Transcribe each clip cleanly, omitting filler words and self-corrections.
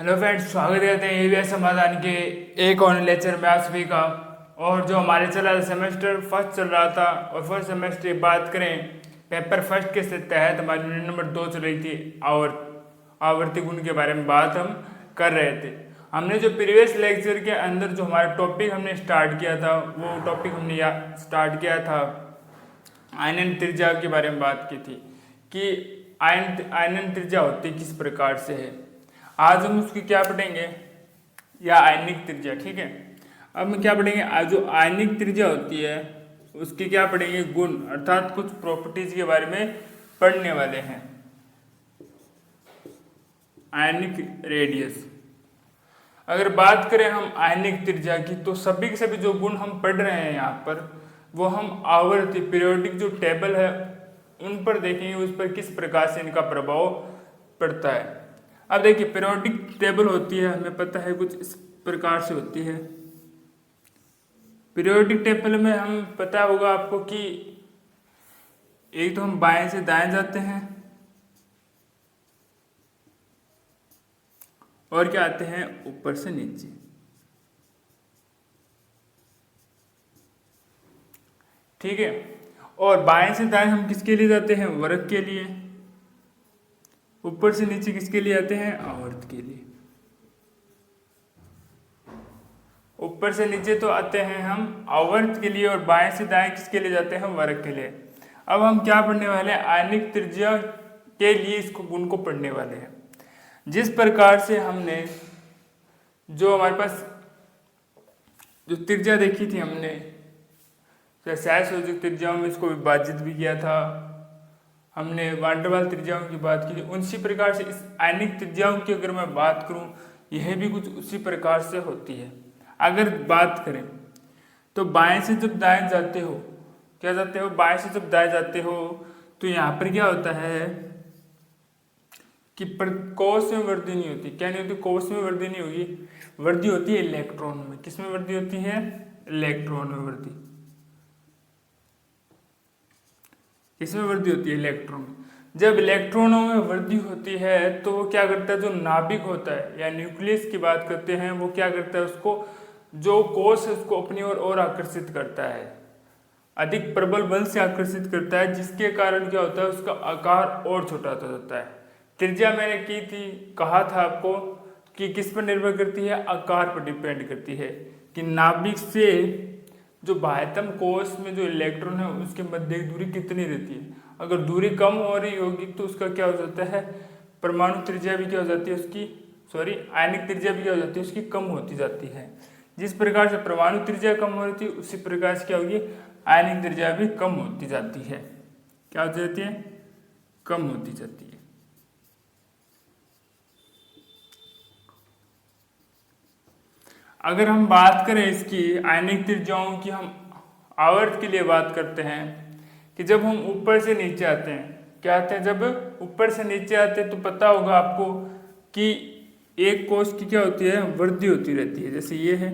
Hello friends, स्वागत करते हैं ईवीएस समाधान के एक और लेक्चर में आप सभी का। और जो हमारे चला सेमेस्टर फर्स्ट चल रहा था और फर्स्ट सेमेस्टर की बात करें, पेपर फर्स्ट के तहत हमारी यूनिट नंबर 2 चल रही थी। आवर्ती गुण के बारे में बात हम कर रहे थे। हमने जो प्रीवियस लेक्चर के अंदर जो हमारा टॉपिक हमने स्टार्ट किया था, वो टॉपिक हमने स्टार्ट किया था आयनन त्रिज्या के बारे में बात की थी कि आयनन त्रिज्या होती किस प्रकार से है। आज हम उसकी क्या पढ़ेंगे, या आयनिक त्रिज्या। ठीक है, अब हम क्या पढ़ेंगे, आज जो आयनिक त्रिज्या होती है उसकी क्या पढ़ेंगे, गुण, अर्थात कुछ प्रॉपर्टीज के बारे में पढ़ने वाले हैं। आयनिक रेडियस, अगर बात करें हम आयनिक त्रिज्या की, तो सभी के सभी जो गुण हम पढ़ रहे हैं यहाँ पर, वो हम आवर्ती पीरियोडिक जो टेबल है उन पर देखेंगे, उस पर किस प्रकार से इनका प्रभाव पड़ता है। अब देखिए, पीरियोडिक टेबल होती है, हमें पता है कुछ इस प्रकार से होती है। पीरियोडिक टेबल में हम पता होगा आपको कि एक तो हम बाएं से दाएं जाते हैं और क्या आते हैं, ऊपर से नीचे। ठीक है, और बाएं से दाएं हम किसके लिए जाते हैं, वर्ग के लिए। ऊपर से नीचे किसके लिए आते हैं, आवर्त के लिए। ऊपर से नीचे तो आते हैं हम आवर्त के लिए, और बाएं से दाएं किसके लिए जाते हैं, वर्ग के लिए। अब हम क्या पढ़ने वाले हैं, आयनिक त्रिज्या के लिए इसको गुण को पढ़ने वाले हैं। जिस प्रकार से हमने जो हमारे पास जो त्रिज्या देखी थी हमने, सहसंयोजक त्रिज्याओं में इसको विभाजित भी किया था हमने, वान डेर वाल त्रिज्याओं की बात की थी। उसी प्रकार से इस आयनिक त्रिज्याओं की अगर मैं बात करूं, यह भी कुछ उसी प्रकार से होती है। अगर बात करें तो बाएं से जब दाएं जाते हो, क्या जाते हो, बाएं से जब दाएं जाते हो, तो यहाँ पर क्या होता है कि कोश में वृद्धि नहीं होती। क्या नहीं होती, कोश में वृद्धि नहीं होगी, वृद्धि होती है इलेक्ट्रॉन में। किस में वृद्धि होती है, इलेक्ट्रॉन में वृद्धि। किसमें वृद्धि होती है, इलेक्ट्रॉन में। जब इलेक्ट्रॉनों में वृद्धि होती है तो वो क्या करता है, जो नाभिक होता है या न्यूक्लियस की बात करते हैं, वो क्या करता है, उसको जो कोश है उसको अपनी ओर आकर्षित करता है, अधिक प्रबल बल से आकर्षित करता है, जिसके कारण क्या होता है, उसका आकार और छोटा होता जाता है। त्रिज्या मैंने की थी, कहा था आपको कि किस पर निर्भर करती है, आकार पर डिपेंड करती है कि नाभिक से जो बाह्यतम कोश में जो इलेक्ट्रॉन है उसके मध्य की दूरी कितनी रहती है। अगर दूरी कम हो रही होगी तो उसका क्या हो जाता है, परमाणु त्रिज्या भी क्या हो जाती है उसकी, आयनिक त्रिज्या भी क्या हो जाती है उसकी, कम होती जाती है। जिस प्रकार से परमाणु त्रिज्या कम हो रही थी, उसी प्रकार से क्या होगी, आयनिक त्रिज्या भी कम होती जाती है। क्या हो जाती है, कम होती जाती है। अगर हम बात करें इसकी आयनिक त्रिज्याओं की, हम आवर्त के लिए बात करते हैं कि जब हम ऊपर से नीचे आते हैं, क्या आते हैं, जब ऊपर से नीचे आते हैं तो पता होगा आपको कि एक कोश की क्या होती है, वृद्धि होती रहती है। जैसे ये है,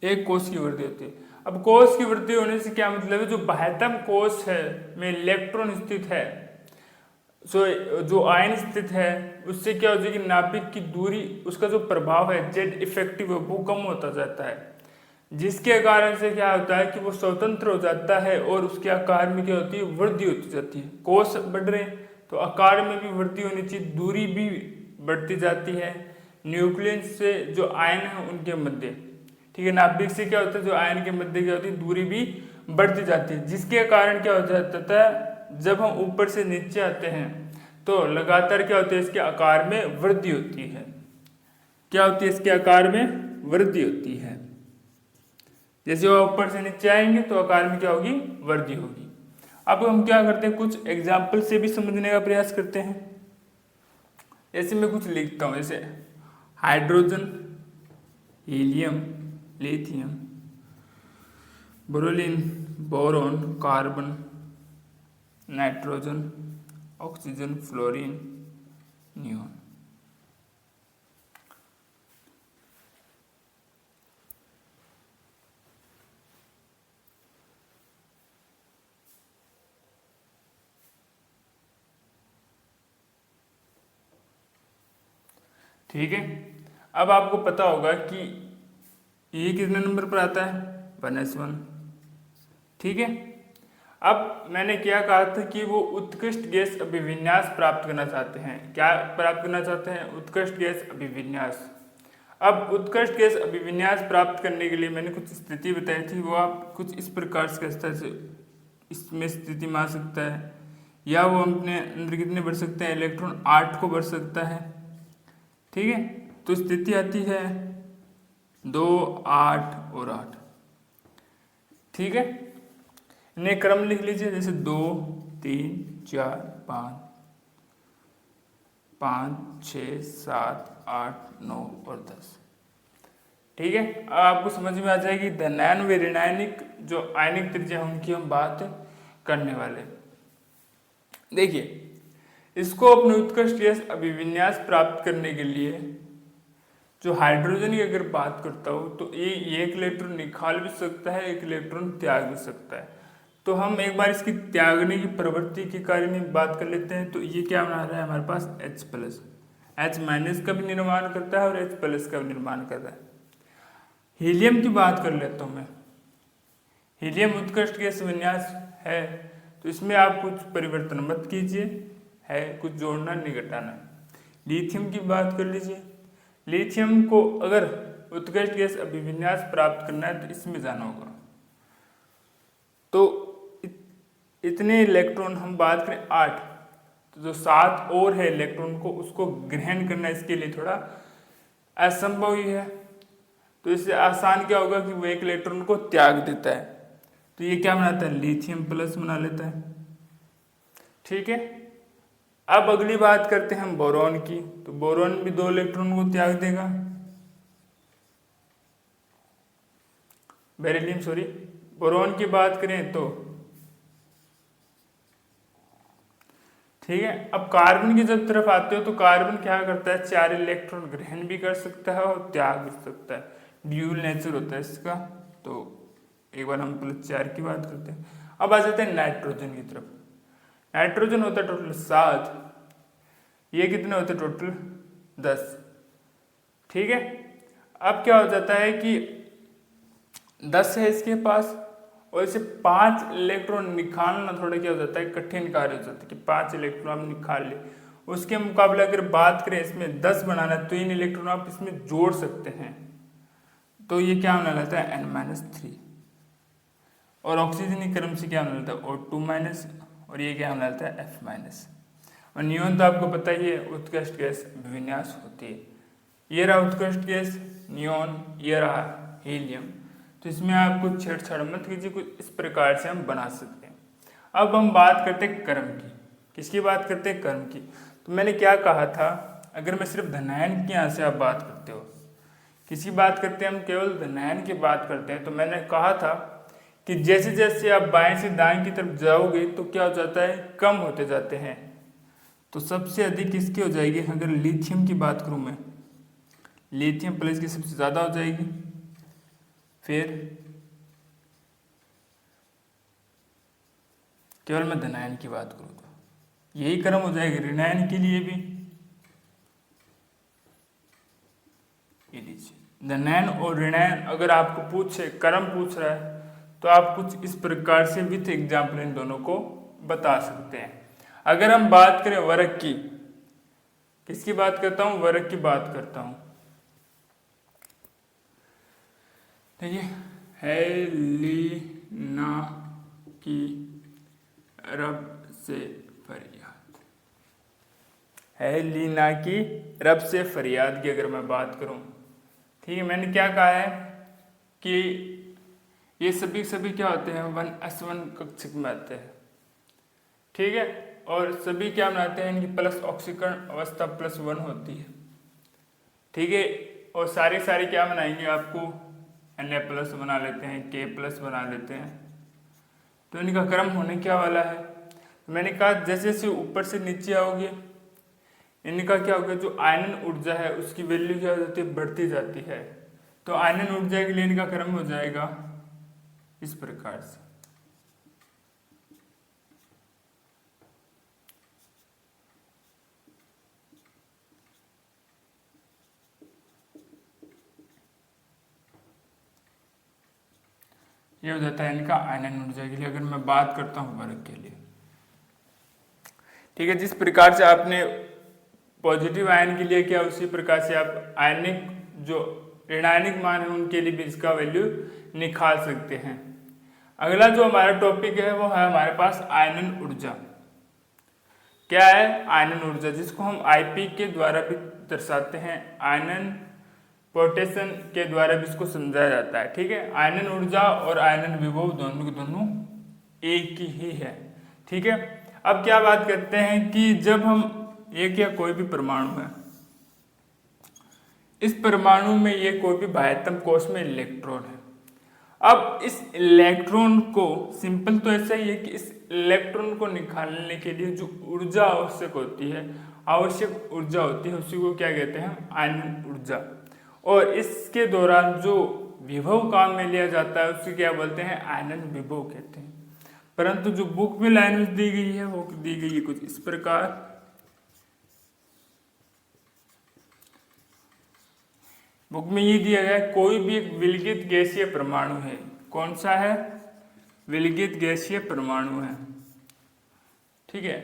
एक कोश की वृद्धि होती है। अब कोश की वृद्धि होने से क्या मतलब है, जो बाह्यतम कोश है में इलेक्ट्रॉन स्थित है, जो आयन स्थित है, उससे क्या हो जाएगी, नाभिक की दूरी, उसका जो प्रभाव है जेड इफेक्टिव है वो कम होता जाता है, जिसके कारण से क्या होता है कि वो स्वतंत्र हो जाता है और उसके आकार में क्या होती है, वृद्धि होती जाती है। कोश बढ़ रहे हैं तो आकार में भी वृद्धि होनी चाहिए, दूरी भी बढ़ती जाती है न्यूक्लियस से जो आयन है उनके मध्य। ठीक है, नाभिक से क्या होता है, जो आयन के मध्य क्या होती है, दूरी भी बढ़ती जाती है, जिसके कारण क्या हो जाता है, जब हम ऊपर से नीचे आते हैं तो लगातार क्या होता है, इसके आकार में वृद्धि होती है। क्या होती है, इसके आकार में वृद्धि होती है। जैसे वो ऊपर से नीचे आएंगे तो आकार में क्या होगी, वृद्धि होगी। अब हम क्या करते हैं, कुछ एग्जाम्पल से भी समझने का प्रयास करते हैं। जैसे मैं कुछ लिखता हूं, जैसे हाइड्रोजन, हीलियम, लिथियम, ब्रोलीन, boron, carbon, nitrogen, oxygen, fluorine, neon. ठीक है। अब आपको पता होगा कि ये कितने नंबर पर आता है, 1s1। ठीक है। अब मैंने क्या कहा था कि वो उत्कृष्ट गैस अभिविन्यास प्राप्त करना चाहते हैं। क्या प्राप्त करना चाहते हैं? उत्कृष्ट गैस अभिविन्यास। अब उत्कृष्ट गैस अभिविन्यास प्राप्त करने के लिए मैंने कुछ स्थिति बताई थी, वो आप कुछ इस प्रकार से कहता है, इसमें स्थिति में आ सकता है, या वो अपने अंदर कितने बढ़ सकते हैं, इलेक्ट्रॉन 8 को बढ़ सकता है। ठीक है। तो स्थिति आती है 2, 8 और 8। ठीक है। इन्हें क्रम लिख लीजिए, जैसे 2, 3, 4, 5, 6, 7, 8, 9 और 10। ठीक है। अब आपको समझ में आ जाएगी धनायन व ऋणायनिक जो आयनिक त्रिज्या उनकी हम बात करने वाले। देखिए, इसको अपने उत्कृष्ट गैस अभिविन्यास प्राप्त करने के लिए जो हाइड्रोजन की अगर बात करता हो तो ये एक इलेक्ट्रॉन निकाल भी सकता है, एक इलेक्ट्रॉन त्याग भी सकता है। तो हम एक बार इसकी त्यागने की प्रवृत्ति के कार्य में बात कर लेते हैं। तो ये क्या बना रहा है हमारे पास, H+ का भी निर्माण करता है और H+ का भी निर्माण कर रहा है। हीलियम की बात कर लेता हूँ मैं। हीलियम उत्कृष्ट गैस विन्यास है, तो इसमें आप कुछ परिवर्तन मत कीजिए, है कुछ जोड़ना नहीं घटाना। लिथियम की बात कर लीजिए। लिथियम को अगर उत्कृष्ट गैस अभिविन्यास प्राप्त करना है तो इसमें जाना होगा। तो इतने इलेक्ट्रॉन हम बात करें 8, तो जो 7 और है इलेक्ट्रॉन को उसको ग्रहण करना इसके लिए थोड़ा असंभव ही है। तो इससे आसान क्या होगा कि वो एक इलेक्ट्रॉन को त्याग देता है, तो ये क्या बनाता है, लिथियम प्लस बना लेता है। ठीक है। अब अगली बात करते हैं हम बोरॉन की। तो बोरॉन भी 2 इलेक्ट्रॉन को त्याग देगा, बेरिलियम सॉरी। बोरॉन की बात करें तो ठीक है। अब कार्बन की जब तरफ आते हो तो कार्बन क्या करता है, 4 इलेक्ट्रॉन ग्रहण भी कर सकता है और त्याग भी सकता है, ड्यूल नेचर होता है इसका। तो एक बार हम +4 की बात करते हैं। अब आ जाते हैं नाइट्रोजन की तरफ। नाइट्रोजन होता है टोटल 7, ये कितने होते हैं टोटल 10। ठीक है। अब क्या हो जाता है कि 10 है इसके पास, और इसे 5 इलेक्ट्रॉन निकालना थोड़ा क्या हो जाता है, कठिन कार्य हो जाता है कि 5 इलेक्ट्रॉन हम निकाल ले। उसके मुकाबले अगर बात करें इसमें 10 बनाना है तो इन इलेक्ट्रॉन आप इसमें जोड़ सकते हैं। तो ये क्या होने लगता है, N-3। और ऑक्सीजन क्रम से क्या होने लगता है, O2-, और ये क्या होने लगता है, F-। और नियोन तो आपको पता ही है उत्कृष्ट गैस विन्यास होती है। ये रहा उत्कृष्ट गैस नियोन, ये रहा हीलियम। तो इसमें आप कुछ छेड़छाड़ मत कीजिए, कुछ इस प्रकार से हम बना सकते हैं। अब हम बात करते हैं कर्म की। किसकी बात करते हैं, कर्म की। तो मैंने क्या कहा था, अगर मैं सिर्फ धनायन की यहाँ से आप बात करते हो, किसकी बात करते हैं हम, केवल धनायन की बात करते हैं। तो मैंने कहा था कि जैसे जैसे आप बाएं से दाएं की तरफ जाओगे तो क्या हो जाता है, कम होते जाते हैं। तो सबसे अधिक किसकी हो जाएगी, अगर लिथियम की बात करूं मैं, लिथियम प्लस की सबसे ज़्यादा हो जाएगी। फिर केवल मैं धनायन की बात करूं तो यही क्रम हो जाएगी ऋणायन के लिए भी। ये लीजिए, धनायन और ऋणायन अगर आपको पूछे, क्रम पूछ रहा है, तो आप कुछ इस प्रकार से विथ एग्जाम्पल इन दोनों को बता सकते हैं। अगर हम बात करें वर्ग की, किसकी बात करता हूं, वर्ग की बात करता हूं। देखिए, हेलिना की रब से फरियाद, हेलिना की रब से फरियाद की अगर मैं बात करूं, ठीक है, मैंने क्या कहा है कि ये सभी क्या होते हैं, 1s1 कक्षक में आते हैं। ठीक है। और सभी क्या बनाते हैं, इनकी प्लस ऑक्सीकरण अवस्था +1 होती है। ठीक है। और सारे क्या बनाएंगे, आपको Na+ बना लेते हैं, K+ बना लेते हैं। तो इनका क्रम होने क्या वाला है, तो मैंने कहा जैसे जैसे ऊपर से नीचे आओगे इनका क्या होगा, जो आयनन ऊर्जा है उसकी वैल्यू क्या हो जाती है, बढ़ती जाती है। तो आयनन ऊर्जा के लिए इनका क्रम हो जाएगा इस प्रकार से। ये हो जाता है इनका आयनन ऊर्जा के लिए, अगर मैं बात करता हूँ वर्ग के लिए। ठीक है, जिस प्रकार से आपने पॉजिटिव आयन के लिए किया उसी प्रकार से आप आयनिक जो ऋणायनिक मान है उनके लिए भी इसका वैल्यू निकाल सकते हैं। अगला जो हमारा टॉपिक है वो है हमारे पास आयनन ऊर्जा। क्या है आयनन ऊर्जा, जिसको हम आईपी के द्वारा भी दर्शाते हैं, आयनन पोटेशन के द्वारा भी इसको समझाया जाता है। ठीक है, आयनन ऊर्जा और आयनन विभव दोनों के दोनों एक ही है। ठीक है, अब क्या बात करते हैं कि जब हम एक या कोई भी परमाणु है, इस परमाणु में ये कोई भी बाह्यतम कोश में इलेक्ट्रॉन है। अब इस इलेक्ट्रॉन को सिंपल तो ऐसा ही है कि इस इलेक्ट्रॉन को निकालने के लिए जो ऊर्जा आवश्यक होती है, आवश्यक ऊर्जा होती है, उसी को क्या कहते हैं आयनन ऊर्जा। और इसके दौरान जो विभव काम में लिया जाता है उसे क्या बोलते हैं आयनन विभव कहते हैं। परंतु जो बुक में लाइन दी गई है वो दी गई है कुछ इस प्रकार। बुक में ये दिया गया है कोई भी एक विलगित गैसीय परमाणु है। कौन सा है? विलगित गैसीय परमाणु है। ठीक है,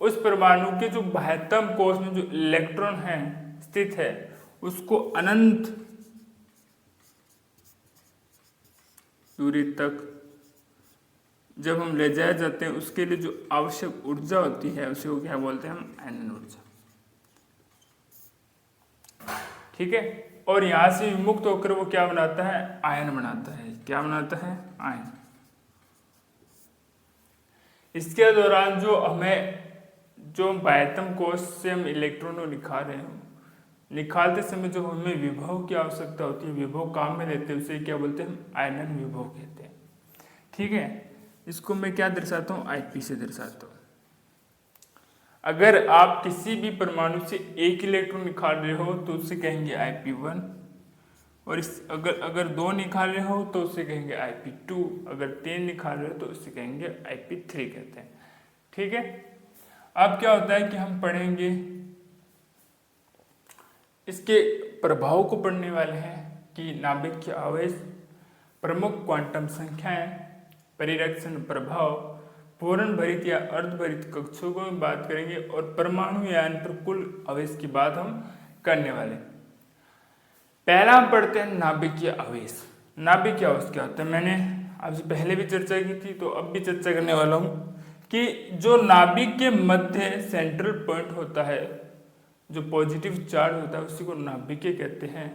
उस परमाणु के जो बाह्यतम कोश में जो इलेक्ट्रॉन है स्थित है उसको अनंत दूरी तक जब हम ले जाए जाते हैं उसके लिए जो आवश्यक ऊर्जा होती है उसे वो क्या बोलते हैं हम आयनन ऊर्जा। ठीक है, और यहां से विमुक्त होकर वो क्या बनाता है आयन बनाता है। क्या बनाता है आयन। इसके दौरान जो हमें जो बाह्यतम कोश से हम इलेक्ट्रॉन को निकाल रहे हैं, निकालते समय जो हमें विभव की आवश्यकता होती है, विभव काम में लेते हैं, उसे क्या बोलते हैं हम आयनन विभव कहते हैं। ठीक है, इसको मैं क्या दर्शाता हूँ आईपी से दर्शाता हूँ। अगर आप किसी भी परमाणु से एक इलेक्ट्रॉन निकाल रहे हो तो उसे कहेंगे IP1, और इस अगर दो निकाल रहे हो तो उसे कहेंगे IP2, अगर 3 निकाल रहे हो तो उसे कहेंगे IP3 कहते हैं। ठीक है, अब क्या होता है कि हम पढ़ेंगे इसके प्रभाव को पढ़ने वाले हैं कि नाभिक के आवेश, प्रमुख क्वांटम संख्याएं, परिरक्षण प्रभाव, पूर्ण भरित या अर्धभरित कक्षों को बात करेंगे, और परमाणु यान पर कुल आवेश की बात हम करने वाले। पहला हम पढ़ते हैं नाभिकीय आवेश। नाभिकीय आवेश क्या होता है, मैंने आपसे पहले भी चर्चा की थी तो अब भी चर्चा करने वाला हूं कि जो नाभिक के मध्य सेंट्रल पॉइंट होता है, जो पॉजिटिव चार्ज होता है उसी को नाभिकीय कहते हैं।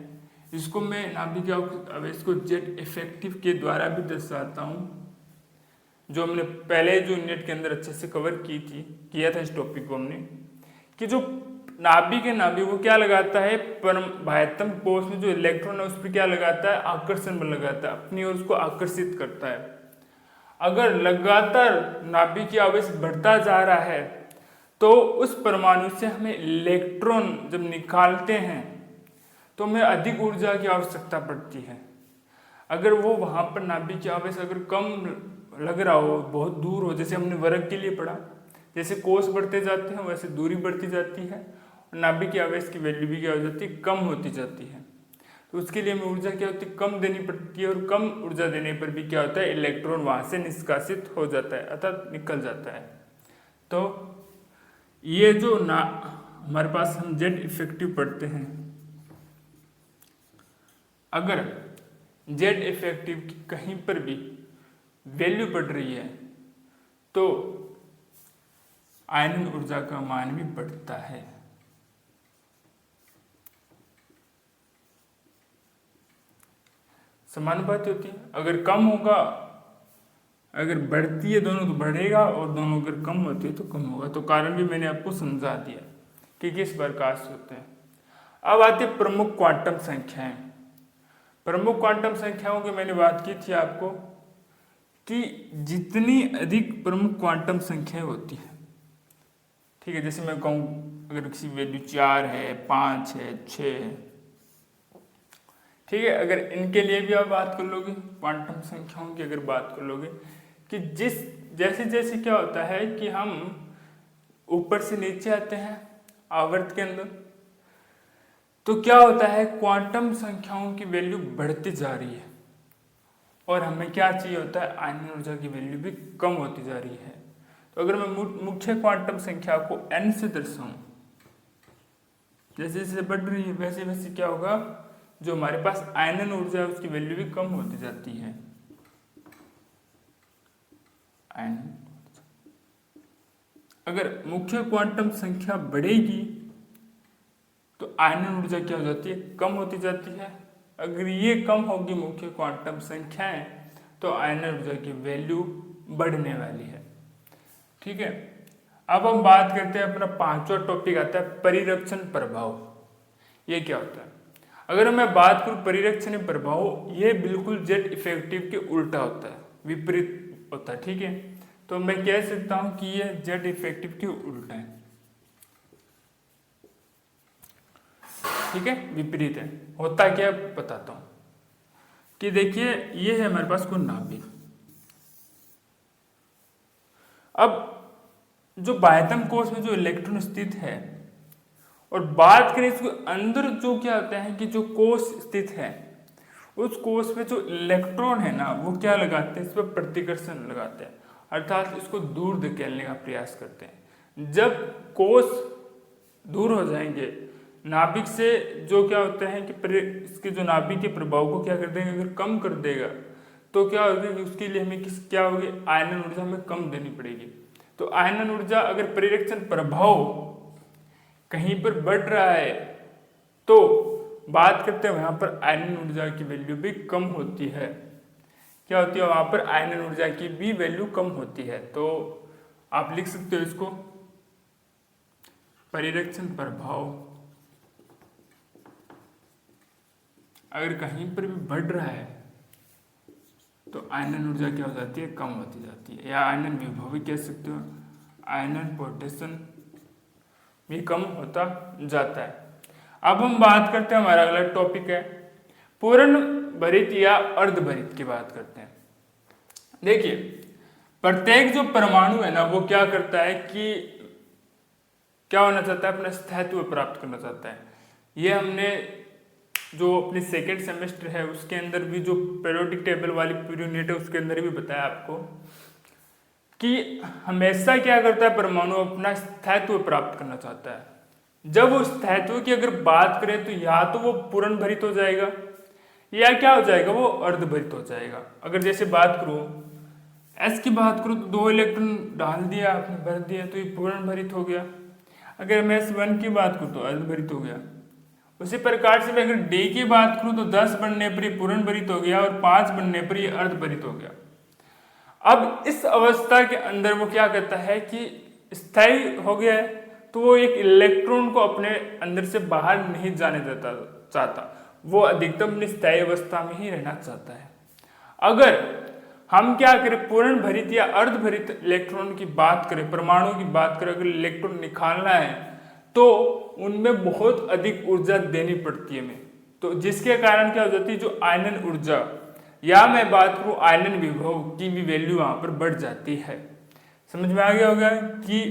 इसको मैं नाभिकीय आवेश को जेट इफेक्टिव के द्वारा भी दर्शाता हूं, जो हमने पहले जो यूनिट के अंदर अच्छे से कवर किया था इस टॉपिक को हमने, कि जो नाभिक है, नाभिक वो क्या लगाता है बाह्यतम कोश में जो इलेक्ट्रॉन है उस पर क्या लगाता है आकर्षण बल लगाता है, अपनी ओर उसको आकर्षित करता है। अगर लगातार नाभिकीय आवेश बढ़ता जा रहा है तो उस परमाणु से हमें इलेक्ट्रॉन जब निकालते हैं तो हमें अधिक ऊर्जा की आवश्यकता पड़ती है। अगर वो वहां पर नाभिकीय आवेश अगर कम लग रहा हो, बहुत दूर हो, जैसे हमने वर्ग के लिए पढ़ा, जैसे कोष बढ़ते जाते हैं वैसे दूरी बढ़ती जाती है और नाभिकीय आवेश की वैल्यू भी क्या हो जाती है कम होती जाती है। तो उसके लिए हमें ऊर्जा क्या होती है कम देनी पड़ती है, और कम ऊर्जा देने पर भी क्या होता है इलेक्ट्रॉन वहां से निष्कासित हो जाता है, अर्थात निकल जाता है। तो ये जो हमारे पास हम जेट इफेक्टिव पढ़ते हैं, अगर जेट इफेक्टिव की कहीं पर भी वैल्यू बढ़ रही है तो आयनन ऊर्जा का मान भी बढ़ता है। समानुपाती होती है, अगर कम होगा, अगर बढ़ती है दोनों तो बढ़ेगा, और दोनों अगर कम होती है तो कम होगा। तो कारण भी मैंने आपको समझा दिया कि किस प्रकार से होते हैं। अब आती है प्रमुख क्वांटम संख्याएं। प्रमुख क्वांटम संख्याओं की मैंने बात की थी आपको कि जितनी अधिक प्रमुख क्वांटम संख्याएं होती है, ठीक है, जैसे मैं कहूँ अगर किसी वैल्यू 4 है, 5 है, 6 है, ठीक है, अगर इनके लिए भी आप बात कर लोगे, क्वांटम संख्याओं की अगर बात कर लोगे कि जैसे जैसे क्या होता है कि हम ऊपर से नीचे आते हैं आवर्त के अंदर, तो क्या होता है क्वांटम संख्याओं की वैल्यू बढ़ती जा रही है। और हमें क्या चाहिए होता है, आयनन ऊर्जा की वैल्यू भी कम होती जा रही है। तो अगर मैं मुख्य क्वांटम संख्या को n से दर्शाऊं, जैसे जैसे बढ़ रही है वैसे वैसे क्या होगा, जो हमारे पास आयनन ऊर्जा है उसकी वैल्यू भी कम होती जाती है। अगर मुख्य क्वांटम संख्या बढ़ेगी तो आयनन ऊर्जा क्या हो जाती है, कम होती जाती है। अगर ये कम होगी मुख्य क्वांटम संख्याएं तो आयनन ऊर्जा की वैल्यू बढ़ने वाली है। ठीक है, अब हम बात करते हैं, अपना पांचवा टॉपिक आता है परिरक्षण प्रभाव। ये क्या होता है? अगर मैं बात करूं परिरक्षण प्रभाव, ये बिल्कुल जेट इफेक्टिव के उल्टा होता है, विपरीत होता है। ठीक है, तो मैं कह सकता हूं कि ये जेट इफेक्टिव के उल्टा है। ठीक है, विपरीत है। होता क्या बताता हूं कि देखिए, ये है हमारे पास कोई नाभिक। अब जो बाह्यतम कोश में जो इलेक्ट्रॉन स्थित है, और बात करें इसके अंदर जो क्या होता है कि जो कोश स्थित है, उस कोश में जो इलेक्ट्रॉन है ना, वो क्या लगाते हैं, इस पर प्रतिकर्षण लगाते हैं, अर्थात इसको दूर धकेलने का प्रयास करते हैं। जब कोश दूर हो जाएंगे नाभिक से, जो क्या होता है कि इसके जो नाभिक के प्रभाव को क्या कर देंगे, अगर कम कर देगा तो क्या होगा कि उसके लिए हमें क्या होगी, आयनन ऊर्जा हमें कम देनी पड़ेगी। तो आयनन ऊर्जा अगर परिरक्षण प्रभाव कहीं पर बढ़ रहा है तो बात करते हैं वहां पर आयनन ऊर्जा की वैल्यू भी कम होती है। क्या होती है, वहां पर आयनन ऊर्जा की भी वैल्यू कम होती है। तो आप लिख सकते हो इसको, परिरक्षण प्रभाव अगर कहीं पर भी बढ़ रहा है तो आयनन ऊर्जा क्या हो जाती है, कम होती जाती है, या आयनन विभव भी कह सकते हो, आयनन पोटेंशियल भी कम होता जाता है। अब हम बात करते हैं, हमारा अगला टॉपिक है पूर्ण भरित या अर्धभरित की बात करते हैं। देखिए, प्रत्येक जो परमाणु है ना, वो क्या करता है कि क्या होना चाहता है, अपना स्थायित्व प्राप्त करना चाहता है। ये हमने जो अपने सेकेंड सेमेस्टर है उसके अंदर भी, जो पीरियोडिक टेबल वाली यूनिट है उसके अंदर भी बताया आपको कि हमेशा क्या करता है, परमाणु अपना स्थायित्व प्राप्त करना चाहता है। जब वो स्थायित्व की अगर बात करें तो या तो वो पूर्ण भरित हो जाएगा या क्या हो जाएगा, वो अर्धभरित हो जाएगा। अगर जैसे बात करूं एस की बात करूं तो 2 इलेक्ट्रॉन डाल दिया आपने, भर दिया तो ये पूर्ण भरित हो गया। अगर मैं S1 की बात करूं तो अर्धभरित हो गया। उसी प्रकार से मैं अगर डी की बात करूं तो 10 बनने पर ये पूर्ण भरित हो गया और 5 बनने पर ये अर्धभरित हो गया। अब इस अवस्था के अंदर वो क्या करता है कि स्थायी हो गया है, तो वो एक इलेक्ट्रॉन को अपने अंदर से बाहर नहीं जाने देता चाहता, वो अधिकतम अपनी स्थायी अवस्था में ही रहना चाहता है। अगर हम क्या करें, पूर्ण भरित या अर्धभरित इलेक्ट्रॉन की बात करें, परमाणु की बात करें, अगर इलेक्ट्रॉन निकालना है तो उनमें बहुत अधिक ऊर्जा देनी पड़ती है हमें। तो जिसके कारण क्या हो जाती है, जो आयनन ऊर्जा या मैं बात करूं आयनन विभव की भी वैल्यू वहां पर बढ़ जाती है। समझ में आ गया होगा कि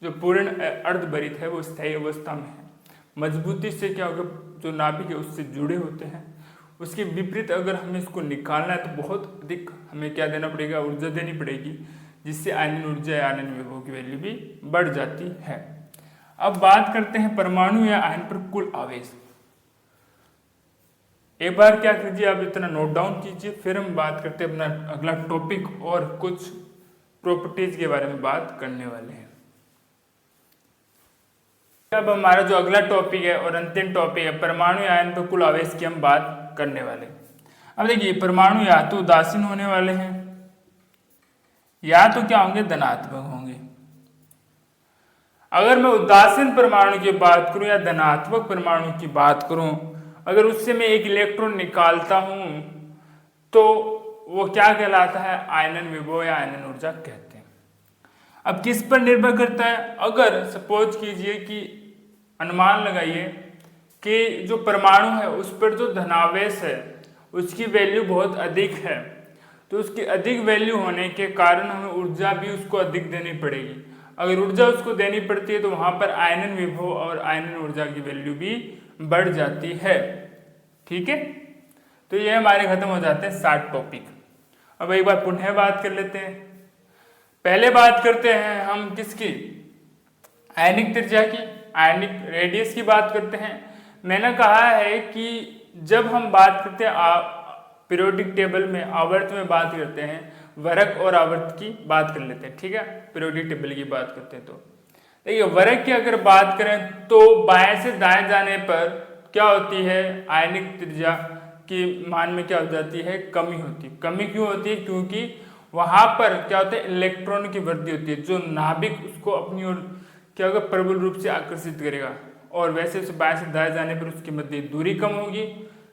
जो पूर्ण अर्धभरित है वो स्थायी अवस्था में है, मजबूती से क्या होगा, जो नाभिक है उससे जुड़े होते हैं। उसके विपरीत अगर हमें इसको निकालना है तो बहुत अधिक हमें क्या देना पड़ेगा, ऊर्जा देनी पड़ेगी, जिससे आयनन ऊर्जा या आयनन विभव की वैल्यू भी बढ़ जाती है। अब बात करते हैं परमाणु या आयन पर कुल आवेश। एक बार क्या कीजिए, आप इतना नोट डाउन कीजिए, फिर हम बात करते हैं अपना अगला टॉपिक और कुछ प्रॉपर्टीज के बारे में बात करने वाले हैं। अब हमारा जो अगला टॉपिक है और अंतिम टॉपिक है, परमाणु या आयन पर कुल आवेश की हम बात करने वाले हैं। अब देखिए, परमाणु या तो उदासीन होने वाले हैं या तो क्या होंगे, धनात्मक होंगे। अगर मैं उदासीन परमाणु की बात करूं या धनात्मक परमाणु की बात करूं, अगर उससे मैं एक इलेक्ट्रॉन निकालता हूं तो वो क्या कहलाता है, आयनन विभव या आयनन ऊर्जा कहते हैं। अब किस पर निर्भर करता है, अगर सपोज कीजिए कि अनुमान लगाइए कि जो परमाणु है उस पर जो धनावेश है उसकी वैल्यू बहुत अधिक है, तो उसकी अधिक वैल्यू होने के कारण हमें ऊर्जा भी उसको अधिक देनी पड़ेगी। अगर ऊर्जा उसको देनी पड़ती है तो वहां पर आयनन विभव और आयनन ऊर्जा की वैल्यू भी बढ़ जाती है। ठीक है, तो ये हमारे खत्म हो जाते हैं 7 टॉपिक। अब एक बार पुनः बात कर लेते हैं। पहले बात करते हैं हम किसकी, आयनिक त्रिज्या की, आयनिक रेडियस की बात करते हैं। मैंने कहा है कि जब हम बात करते हैं पीरियोडिक टेबल में आवर्त में बात करते हैं, वर्ग और आवर्त की बात कर लेते हैं, ठीक है। पीरियोडिक टेबल की बात करते हैं तो देखिए वर्ग की अगर बात करें तो बाएं से दाएं जाने पर क्या होती है, आयनिक त्रिज्या की मान में क्या हो जाती है, कमी होती है। कमी क्यों होती है, क्योंकि वहां पर क्या होता है, इलेक्ट्रॉन की वृद्धि होती है, जो नाभिक उसको अपनी ओर क्या होगा, प्रबल रूप से आकर्षित करेगा, और वैसे उसे बाएं से दाएं जाने पर उसकी मध्य दूरी कम होगी।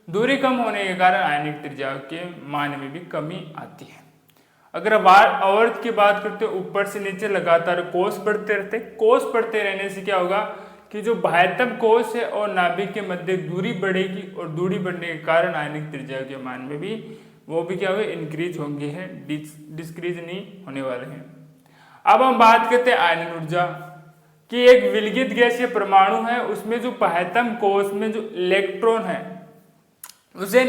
दूरी कम होने के कारण आयनिक त्रिज्या के मान में भी कमी आती है। अगर आवर्त की बात करते हैं, ऊपर से नीचे लगातार कोष बढ़ते रहते, कोष बढ़ते रहने से क्या होगा कि जो बाह्यतम कोष है और नाभिक के मध्य दूरी बढ़ेगी, और दूरी बढ़ने के कारण आयनिक त्रिज्या के मान में भी वो भी क्या होगा, इंक्रीज होंगे हैं, डिस्क्रीज नहीं होने वाले हैं। अब हम बात करते हैं आयनन ऊर्जा कि एक विलगित गैसीय परमाणु है, उसमें जो बाह्यतम कोष में जो इलेक्ट्रॉन है उसे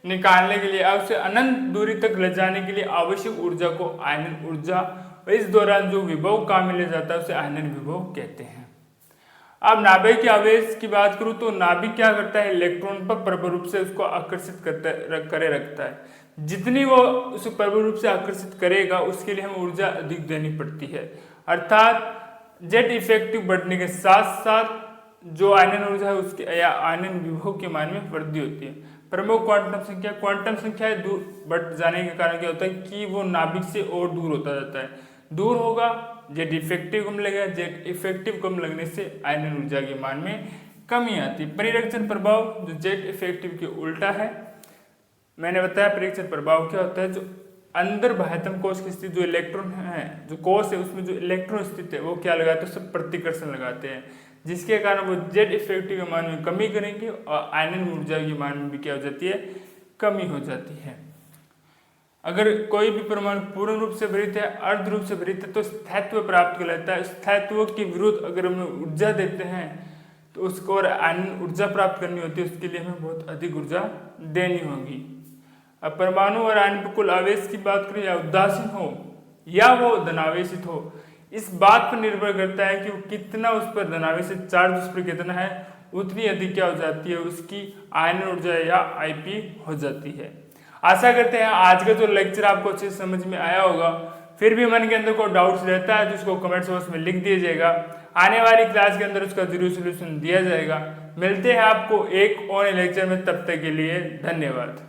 निकालने के लिए, उसे अनंत दूरी तक ले जाने के लिए आवश्यक ऊर्जा को आयनन ऊर्जा, और इस दौरान जो विभव काम मिल जाता है उसे आयनन विभव कहते हैं। अब नाभिक के आवेश की बात करूं तो नाभिक क्या करता है, इलेक्ट्रॉन पर प्रबल रूप से उसको आकर्षित करे रखता है। जितनी वो उसे प्रबल रूप से आकर्षित करेगा उसके लिए हमें ऊर्जा अधिक देनी पड़ती है, अर्थात जेट इफेक्टिव बढ़ने के साथ साथ जो आयनन ऊर्जा है उसके या आयनन विभव के मान में वृद्धि होती है। प्रमुख क्वांटम संख्या दूर बढ़ जाने के कारण क्या होता है कि वो नाभिक से और दूर होता जाता है, दूर होगा जेट इफेक्टिव कम लगेगा, जेट इफेक्टिव कम लगने से आयनन ऊर्जा के मान में कमी आती है। परिरक्षण प्रभाव जो जेट इफेक्टिव के उल्टा है, मैंने बताया परिरक्षण प्रभाव क्या होता है, जो अंदर बाह्यतम कोष की स्थिति जो इलेक्ट्रॉन है, जो कोष है उसमें जो इलेक्ट्रॉन स्थित है वो क्या लगाते हैं, सब प्रतिकर्षण लगाते हैं, जिसके कारण वो जेट इफेक्टिव के मान में कमी करेंगे और आयनन ऊर्जा के मान में भी क्या हो जाती है, कमी हो जाती है। अगर कोई भी परमाणु पूर्ण रूप से भरित है, अर्ध रूप से भरित है तो स्थायित्व प्राप्त कर लेता है। स्थायित्व के विरुद्ध अगर हम ऊर्जा देते हैं तो उसको और आयनन ऊर्जा प्राप्त करनी होती है, उसके लिए हमें बहुत अधिक ऊर्जा देनी होगी। अब परमाणु और आयन कुल आवेश की बात करें, या उदासीन हो या वो धनावेशित हो, इस बात पर निर्भर करता है कि वो कितना उस पर धनावेशित चार्ज उस पर कितना है, उतनी अधिक क्या हो जाती है, उसकी आयनन ऊर्जा या आईपी हो जाती है। आशा करते हैं आज का जो लेक्चर आपको अच्छे से समझ में आया होगा। फिर भी मन के अंदर कोई डाउट्स रहता है तो उसको कमेंट बॉक्स में लिख दीजिएगा, आने वाली क्लास के अंदर उसका जरूर सोल्यूशन दिया जाएगा। मिलते हैं आपको एक और लेक्चर में, तब तक के लिए धन्यवाद।